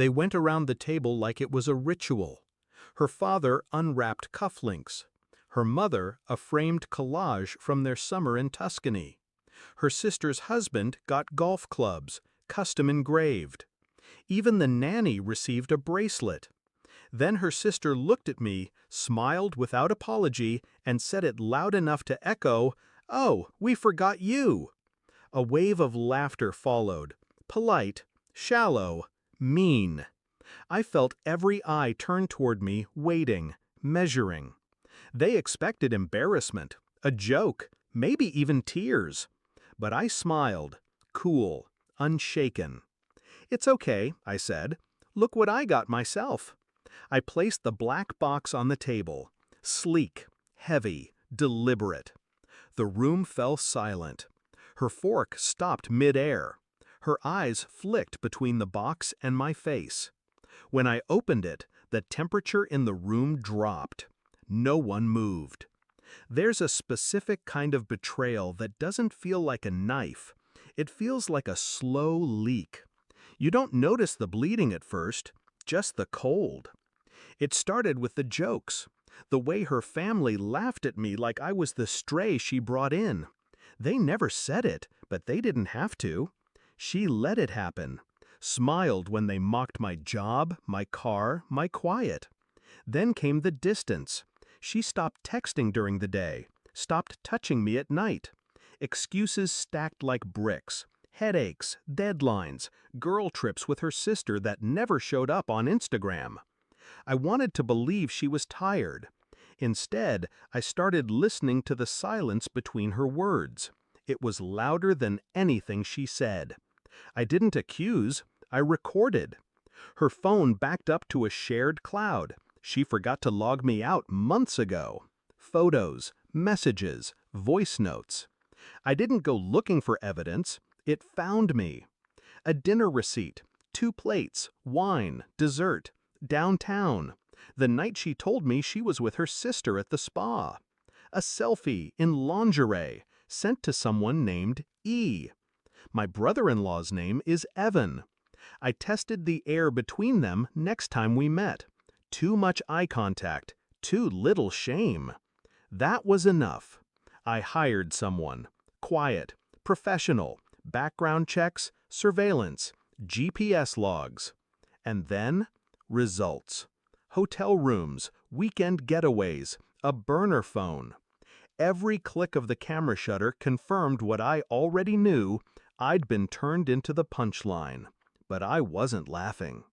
They went around the table like it was a ritual. Her father unwrapped cufflinks. Her mother a framed collage from their summer in Tuscany. Her sister's husband got golf clubs, custom engraved. Even the nanny received a bracelet. Then her sister looked at me, smiled without apology, and said it loud enough to echo, "Oh, we forgot you." A wave of laughter followed. Polite, shallow, mean. I felt every eye turn toward me, waiting, measuring. They expected embarrassment, a joke, maybe even tears. But I smiled, cool, unshaken. "It's okay," I said. "Look what I got myself." I placed the black box on the table. Sleek, heavy, deliberate. The room fell silent. Her fork stopped mid-air. Her eyes flicked between the box and my face. When I opened it, the temperature in the room dropped. No one moved. There's a specific kind of betrayal that doesn't feel like a knife. It feels like a slow leak. You don't notice the bleeding at first, just the cold. It started with the jokes, the way her family laughed at me like I was the stray she brought in. They never said it, but they didn't have to. She let it happen, smiled when they mocked my job, my car, my quiet. Then came the distance. She stopped texting during the day, stopped touching me at night. Excuses stacked like bricks. Headaches, deadlines, girl trips with her sister that never showed up on Instagram. I wanted to believe she was tired. Instead, I started listening to the silence between her words. It was louder than anything she said. I didn't accuse, I recorded. Her phone backed up to a shared cloud. She forgot to log me out months ago. Photos, messages, voice notes. I didn't go looking for evidence. It found me. A dinner receipt, 2 plates, wine, dessert, downtown, the night she told me she was with her sister at the spa. A selfie in lingerie, sent to someone named E. My brother-in-law's name is Evan. I tested the air between them next time we met. Too much eye contact, too little shame. That was enough. I hired someone. Quiet, professional, background checks, surveillance, GPS logs. And then, results. Hotel rooms, weekend getaways, a burner phone. Every click of the camera shutter confirmed what I already knew. I'd been turned into the punchline. But I wasn't laughing.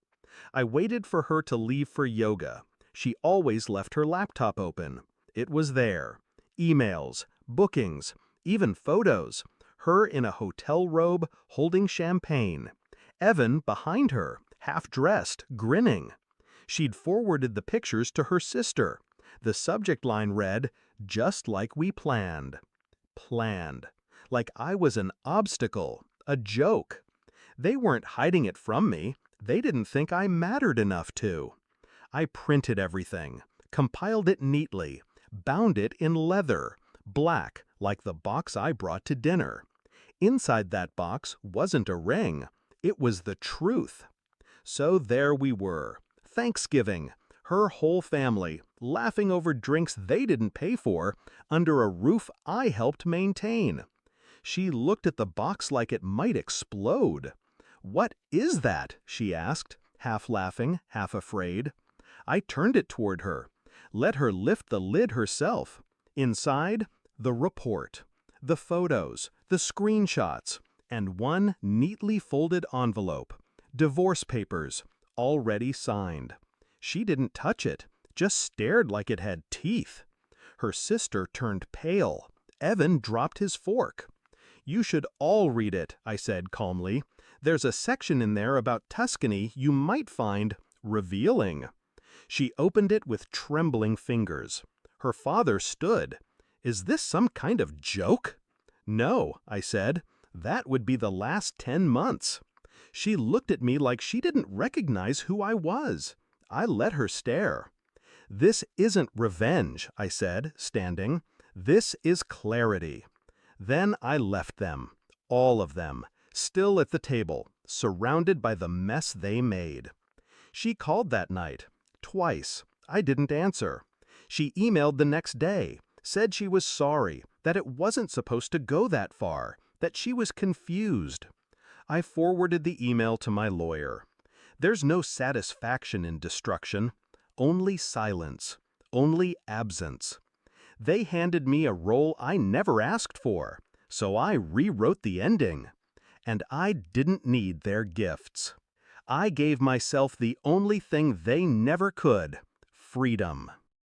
I waited for her to leave for yoga. She always left her laptop open. It was there. Emails, bookings, even photos. Her in a hotel robe, holding champagne. Evan behind her, half-dressed, grinning. She'd forwarded the pictures to her sister. The subject line read, "Just like we planned." Planned. Like I was an obstacle, a joke. They weren't hiding it from me. They didn't think I mattered enough to. I printed everything, compiled it neatly, bound it in leather, black like the box I brought to dinner. Inside that box wasn't a ring. It was the truth. So there we were. Thanksgiving. Her whole family, laughing over drinks they didn't pay for, under a roof I helped maintain. She looked at the box like it might explode. "What is that?" she asked, half laughing, half afraid. I turned it toward her, let her lift the lid herself. Inside, the report, the photos, the screenshots, and one neatly folded envelope. Divorce papers, already signed. She didn't touch it, just stared like it had teeth. Her sister turned pale. Evan dropped his fork. "You should all read it," I said calmly. "There's a section in there about Tuscany you might find revealing." She opened it with trembling fingers. Her father stood. "Is this some kind of joke?" "No," I said. "That would be the last 10 months." She looked at me like she didn't recognize who I was. I let her stare. "This isn't revenge," I said, standing. "This is clarity." Then I left them, all of them, still at the table, surrounded by the mess they made. She called that night. Twice. I didn't answer. She emailed the next day, said she was sorry, that it wasn't supposed to go that far, that she was confused. I forwarded the email to my lawyer. There's no satisfaction in destruction, only silence, only absence. They handed me a role I never asked for, so I rewrote the ending. And I didn't need their gifts. I gave myself the only thing they never could: freedom.